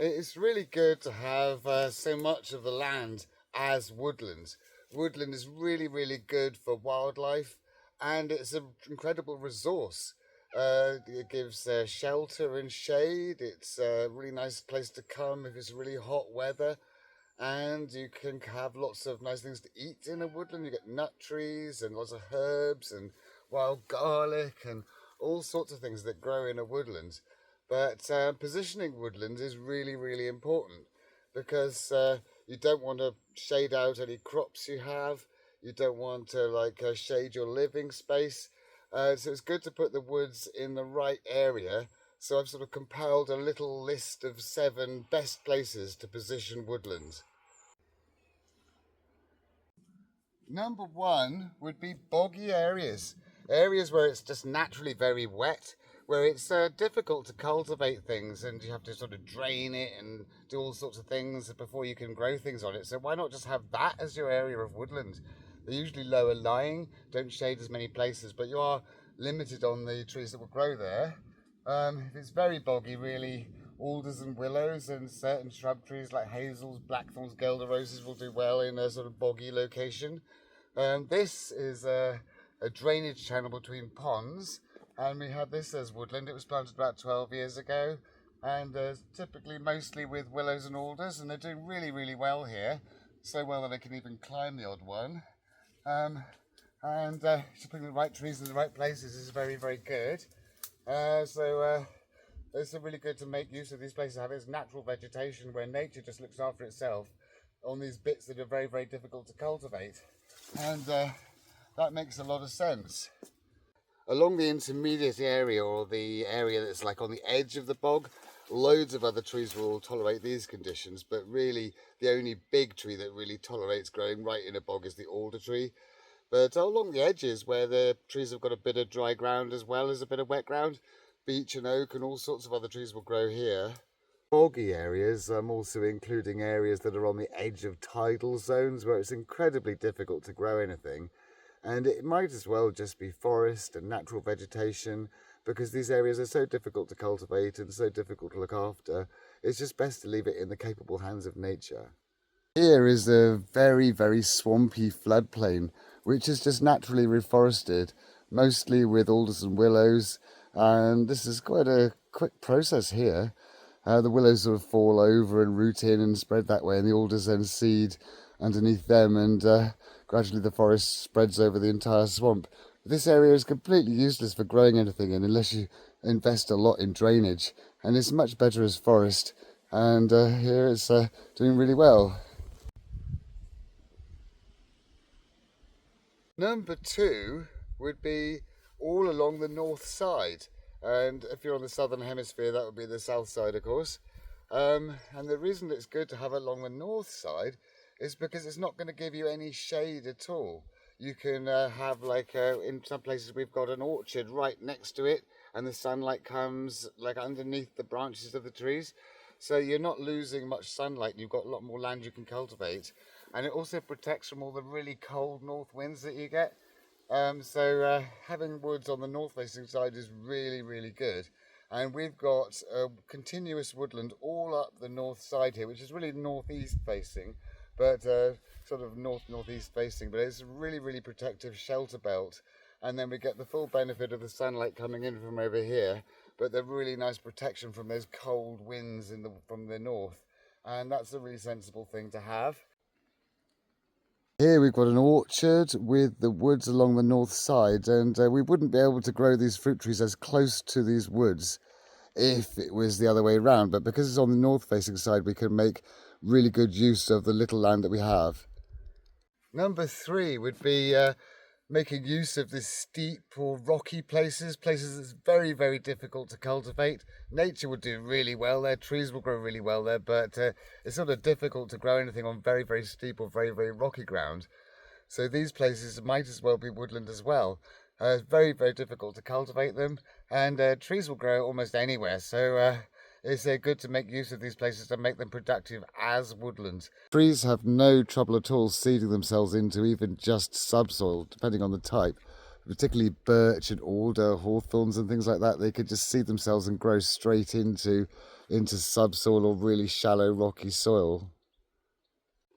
It's really good to have so much of the land as woodland. Woodland is really, really good for wildlife, and it's an incredible resource. It gives shelter and shade. It's a really nice place to come if it's really hot weather, and you can have lots of nice things to eat in a woodland. You get nut trees and lots of herbs and wild garlic and all sorts of things that grow in a woodland. But positioning woodlands is really, really important because you don't want to shade out any crops you have. You don't want to shade your living space. So it's good to put the woods in the right area. So I've sort of compiled a little list of 7 best places to position woodlands. Number 1 would be boggy areas. Areas where it's just naturally very wet, where it's difficult to cultivate things and you have to sort of drain it and do all sorts of things before you can grow things on it. So why not just have that as your area of woodland? They're usually lower lying, don't shade as many places, but you are limited on the trees that will grow there. If it's very boggy, really, alders and willows and certain shrub trees like hazels, blackthorns, guelder roses will do well in a sort of boggy location. This is a drainage channel between ponds, and we have this as woodland. It was planted about 12 years ago, and typically mostly with willows and alders, and they're doing really, really well here. So well that I can even climb the odd one. Just putting the right trees in the right places is very, very good. It's really good to make use of these places, have its natural vegetation where nature just looks after itself on these bits that are very, very difficult to cultivate. And that makes a lot of sense. Along the intermediate area, or the area that's like on the edge of the bog, loads of other trees will tolerate these conditions, but really the only big tree that really tolerates growing right in a bog is the alder tree. But along the edges where the trees have got a bit of dry ground as well as a bit of wet ground, beech and oak and all sorts of other trees will grow here. Boggy areas, I'm also including areas that are on the edge of tidal zones where it's incredibly difficult to grow anything. And it might as well just be forest and natural vegetation, because these areas are so difficult to cultivate and so difficult to look after. It's just best to leave it in the capable hands of nature. Here is a very, very swampy floodplain, which is just naturally reforested, mostly with alders and willows. And this is quite a quick process here. The willows sort of fall over and root in and spread that way, and the alders then seed underneath them, and gradually the forest spreads over the entire swamp. This area is completely useless for growing anything in unless you invest a lot in drainage, and it's much better as forest, and here it's doing really well. Number 2 would be all along the north side. And if you're on the southern hemisphere, that would be the south side, of course. And the reason it's good to have it along the north side is because it's not going to give you any shade at all. You can have in some places we've got an orchard right next to it, and the sunlight comes underneath the branches of the trees. So you're not losing much sunlight. You've got a lot more land you can cultivate. And it also protects from all the really cold north winds that you get. Having woods on the north-facing side is really, really good. And we've got a continuous woodland all up the north side here, which is really northeast facing, but sort of northeast facing. But it's a really, really protective shelter belt. And then we get the full benefit of the sunlight coming in from over here, but the really nice protection from those cold winds from the north. And that's a really sensible thing to have. Here we've got an orchard with the woods along the north side, and we wouldn't be able to grow these fruit trees as close to these woods if it was the other way around, but because it's on the north facing side we can make really good use of the little land that we have. Number 3 would be making use of the steep or rocky places that's very, very difficult to cultivate. Nature would do really well there, trees will grow really well there, but it's sort of difficult to grow anything on very, very steep or very, very rocky ground. So these places might as well be woodland as well. It's very, very difficult to cultivate them, and trees will grow almost anywhere. So it's good to make use of these places and make them productive as woodlands. Trees have no trouble at all seeding themselves into even just subsoil, depending on the type. Particularly birch and alder, hawthorns and things like that, they could just seed themselves and grow straight into into subsoil or really shallow rocky soil.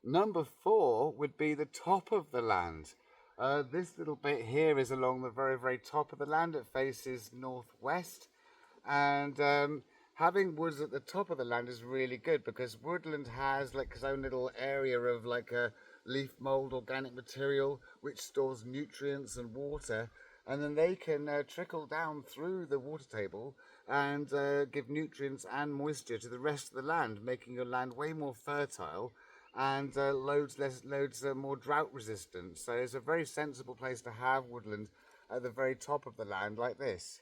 Number 4 would be the top of the land. This little bit here is along the very, very top of the land. It faces northwest, and having woods at the top of the land is really good because woodland has like its own little area of like a leaf mold, organic material, which stores nutrients and water, and then they can trickle down through the water table and give nutrients and moisture to the rest of the land, making your land way more fertile and loads more drought resistant. So it's a very sensible place to have woodland at the very top of the land like this.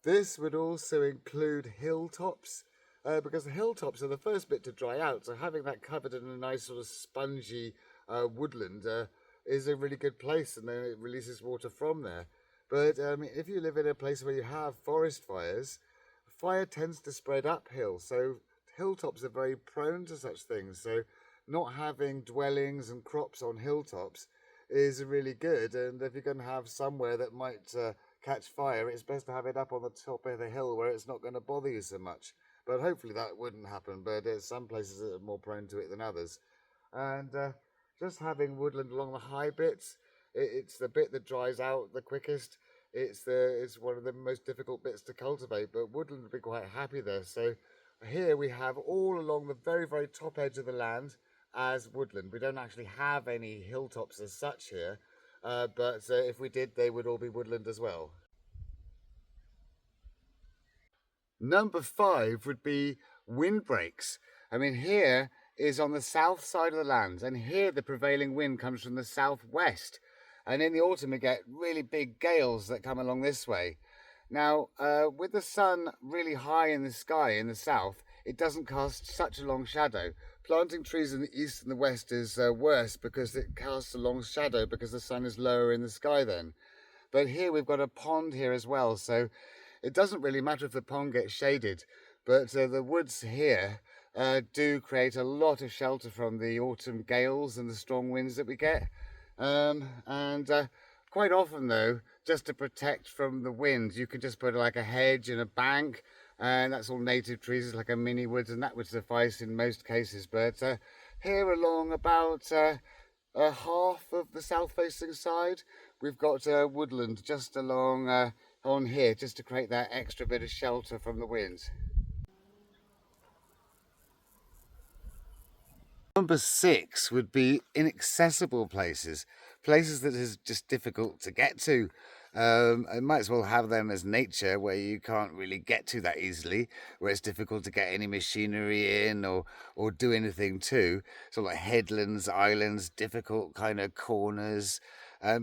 This would also include hilltops, because the hilltops are the first bit to dry out, so having that covered in a nice sort of spongy woodland is a really good place, and then it releases water from there. But if you live in a place where you have forest fires, fire tends to spread uphill, so hilltops are very prone to such things. So not having dwellings and crops on hilltops is really good, and if you're going to have somewhere that might catch fire, it's best to have it up on the top of the hill where it's not going to bother you so much. But hopefully that wouldn't happen, but some places are more prone to it than others. And just having woodland along the high bits, it's the bit that dries out the quickest. It's one of the most difficult bits to cultivate, but woodland would be quite happy there. So here we have all along the very, very top edge of the land as woodland. We don't actually have any hilltops as such here, but if we did, they would all be woodland as well. Number 5 would be windbreaks. I mean, here is on the south side of the land, and here the prevailing wind comes from the southwest. And in the autumn, we get really big gales that come along this way. Now, with the sun really high in the sky in the south, it doesn't cast such a long shadow. Planting trees in the east and the west is worse because it casts a long shadow because the sun is lower in the sky then. But here we've got a pond here as well, so it doesn't really matter if the pond gets shaded, but the woods here do create a lot of shelter from the autumn gales and the strong winds that we get. And quite often though, just to protect from the wind, you can just put like a hedge and a bank, and that's all native trees. It's like a mini woods, and that would suffice in most cases. But here along about half of the south facing side, we've got woodland just along on here, just to create that extra bit of shelter from the winds. Number 6 would be inaccessible places, places that is just difficult to get to. I might as well have them as nature, where you can't really get to that easily, where it's difficult to get any machinery in or do anything to. So like headlands, islands, difficult kind of corners,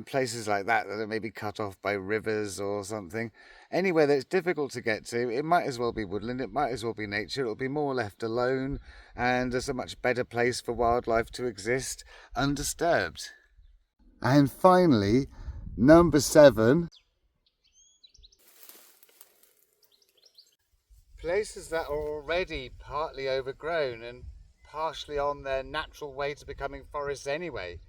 places like that that are maybe cut off by rivers or something. Anywhere that's difficult to get to, it might as well be woodland, it might as well be nature. It'll be more left alone, and it's a much better place for wildlife to exist undisturbed. And finally, number 7, places that are already partly overgrown and partially on their natural way to becoming forests anyway.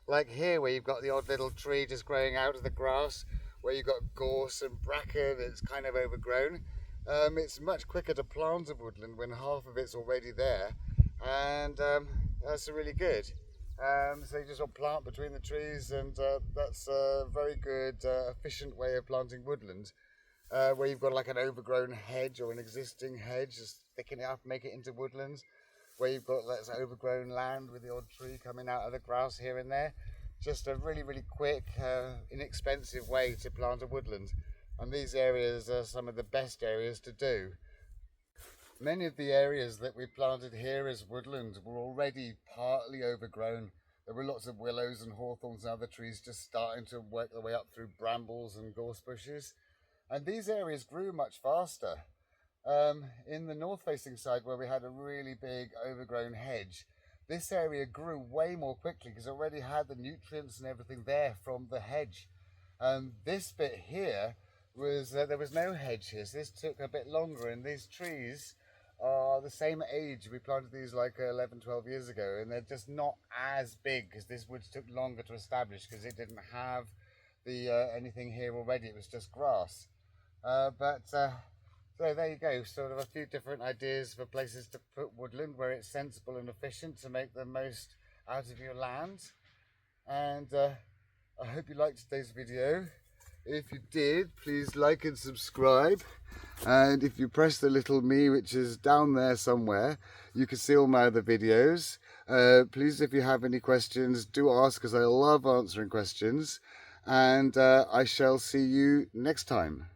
Like here, where you've got the odd little tree just growing out of the grass, where you've got gorse and bracken that's kind of overgrown. It's much quicker to plant a woodland when half of it's already there, and that's really good. So you just plant between the trees, and that's a very good, efficient way of planting woodland. Where you've got like an overgrown hedge or an existing hedge, just thicken it up, make it into woodlands. Where you've got that's overgrown land with the odd tree coming out of the grass here and there. Just a really, really quick, inexpensive way to plant a woodland. And these areas are some of the best areas to do. Many of the areas that we planted here as woodland were already partly overgrown. There were lots of willows and hawthorns and other trees just starting to work their way up through brambles and gorse bushes. And these areas grew much faster. In the north-facing side, where we had a really big overgrown hedge, this area grew way more quickly because it already had the nutrients and everything there from the hedge. This bit here was, there was no hedge here, so this took a bit longer, and these trees are the same age. We planted these like 11, 12 years ago, and they're just not as big because this woods took longer to establish because it didn't have the anything here already. It was just grass. So there you go, sort of a few different ideas for places to put woodland where it's sensible and efficient to make the most out of your land. And I hope you liked today's video. If you did, please like and subscribe. And if you press the little me, which is down there somewhere, you can see all my other videos. Please, if you have any questions, do ask, because I love answering questions. And I shall see you next time.